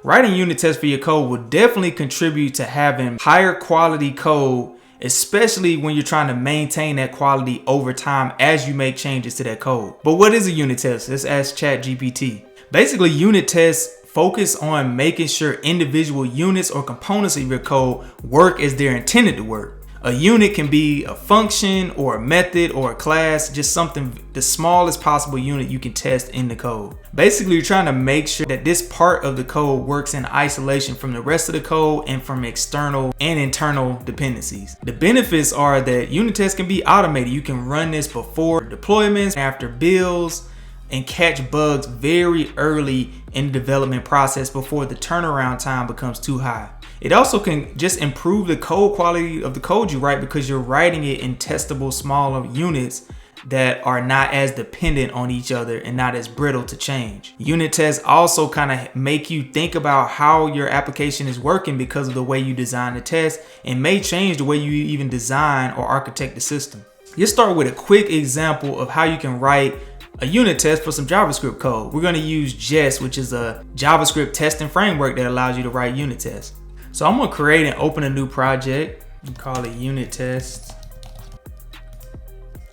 writing unit tests for your code will definitely contribute to having higher quality code, especially when you're trying to maintain that quality over time as you make changes to that code. But what is a unit test? Let's ask ChatGPT. Basically, unit tests focus on making sure individual units or components of your code work as they're intended to work. A unit can be a function or a method or a class, just something, the smallest possible unit you can test in the code. Basically, you're trying to make sure that this part of the code works in isolation from the rest of the code and from external and internal dependencies. The benefits are that unit tests can be automated. You can run this before deployments, after builds, and catch bugs very early in the development process before the turnaround time becomes too high. It also can just improve the code quality of the code you write because you're writing it in testable smaller units that are not as dependent on each other and not as brittle to change. Unit tests also kind of make you think about how your application is working because of the way you design the test, and may change the way you even design or architect the system. Let's start with a quick example of how you can write a unit test for some JavaScript code. We're going to use Jest, which is a JavaScript testing framework that allows you to write unit tests. So I'm going to create and open a new project and call it unit test.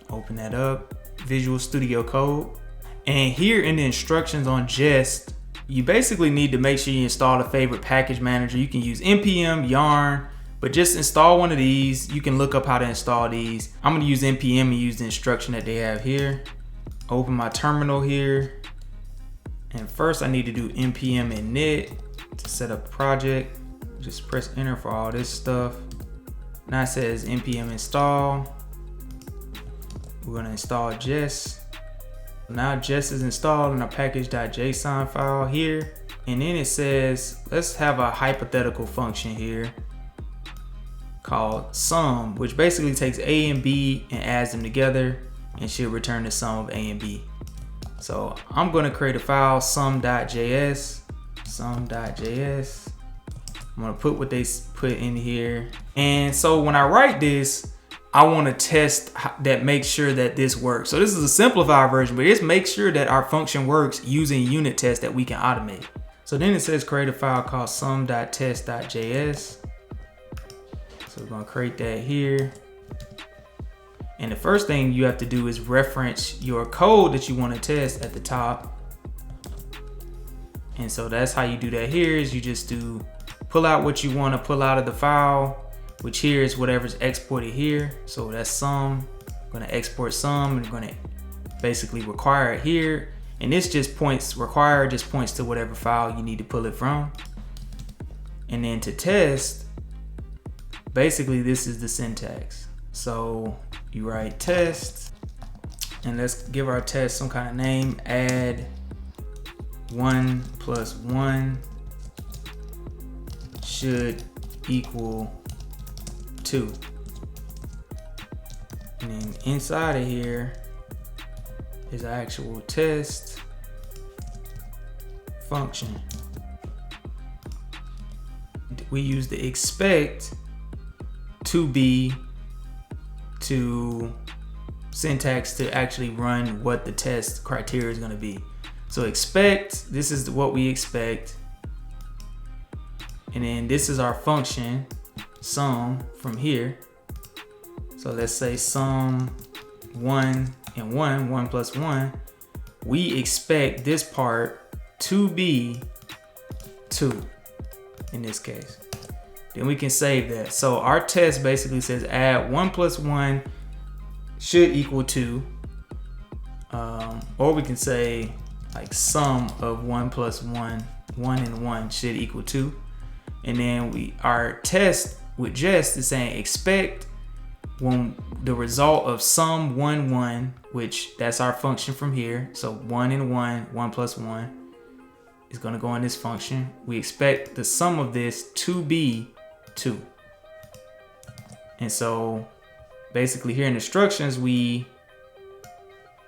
Open that up, Visual Studio Code. And here in the instructions on Jest, you basically need to make sure you install a favorite package manager. You can use npm, yarn, but just install one of these. You can look up how to install these. I'm going to use npm and use the instruction that they have here. Open my terminal here. And first I need to do npm init to set up a project. Just press enter for all this stuff. Now it says npm install. We're gonna install Jest. Now Jest is installed in our package.json file here. And then it says, let's have a hypothetical function here called sum, which basically takes A and B and adds them together and should return the sum of A and B. So I'm gonna create a file, sum.js. I'm gonna put what they put in here. And so when I write this, I wanna test that, make sure that this works. So this is a simplified version, but just make sure that our function works using unit tests that we can automate. So then it says create a file called sum.test.js. So we're gonna create that here. And the first thing you have to do is reference your code that you want to test at the top. And so that's how you do that here, is you just do pull out what you want to pull out of the file, which here is whatever's exported here. So that's sum. I'm going to export sum and I'm going to basically require it here. And this just points, require just points to whatever file you need to pull it from. And then to test, basically this is the syntax. So you write test, and let's give our test some kind of name. Add 1 + 1 should equal 2. And then inside of here is our actual test function. We use the expect to be to syntax to actually run what the test criteria is going to be. So expect, this is what we expect. And then this is our function, sum, from here. So let's say sum 1 and 1, 1 + 1. We expect this part to be 2 in this case. Then we can save that. So our test basically says add 1 + 1 should equal 2. Or we can say like sum of 1 + 1, 1 and 1 should equal 2. And then our test with Jest is saying expect when the result of sum 1, 1, which that's our function from here. So 1 and 1, 1 + 1 is going to go in this function. We expect the sum of this to be 2. And so basically here in instructions,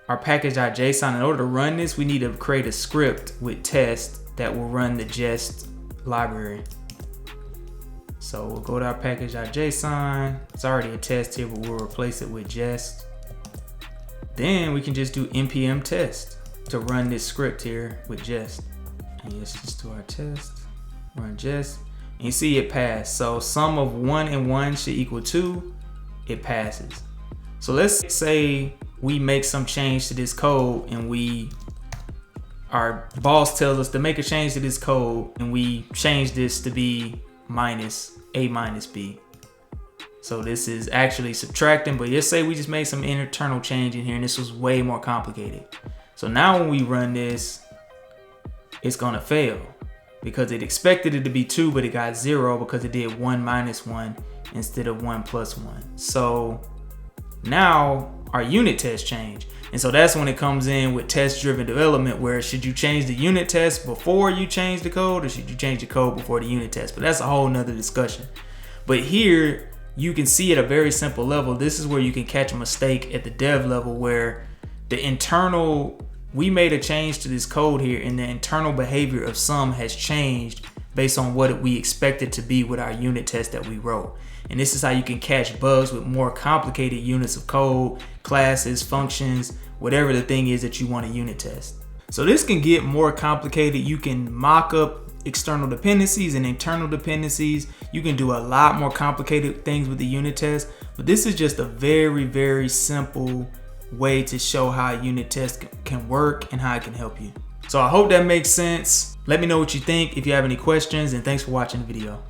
our package.json, in order to run this, we need to create a script with test that will run the Jest library. So we'll go to our package.json. It's already a test here, but we'll replace it with Jest. Then we can just do npm test to run this script here with Jest. And let's just do our test. run Jest, and you see it passed. So sum of 1 and 1 should equal 2. It passes. So let's say we make some change to this code and our boss tells us to make a change to this code and we change this to be minus a minus b. So this is actually subtracting, but let's say we just made some internal change in here and this was way more complicated. So now when we run this, it's gonna fail because it expected it to be 2, but it got 0 because it did 1 minus 1 instead of 1 plus 1. So now our unit test change. And so that's when it comes in with test-driven development, where should you change the unit test before you change the code, or should you change the code before the unit test? But that's a whole nother discussion. But here you can see at a very simple level, this is where you can catch a mistake at the dev level, where we made a change to this code here and the internal behavior of sum has changed based on what we expected to be with our unit test that we wrote. And this is how you can catch bugs with more complicated units of code, classes, functions, whatever the thing is that you want to unit test. So this can get more complicated. You can mock up external dependencies and internal dependencies. You can do a lot more complicated things with the unit test, but this is just a very, very simple way to show how a unit test can work and how it can help you. So I hope that makes sense. Let me know what you think if you have any questions, and thanks for watching the video.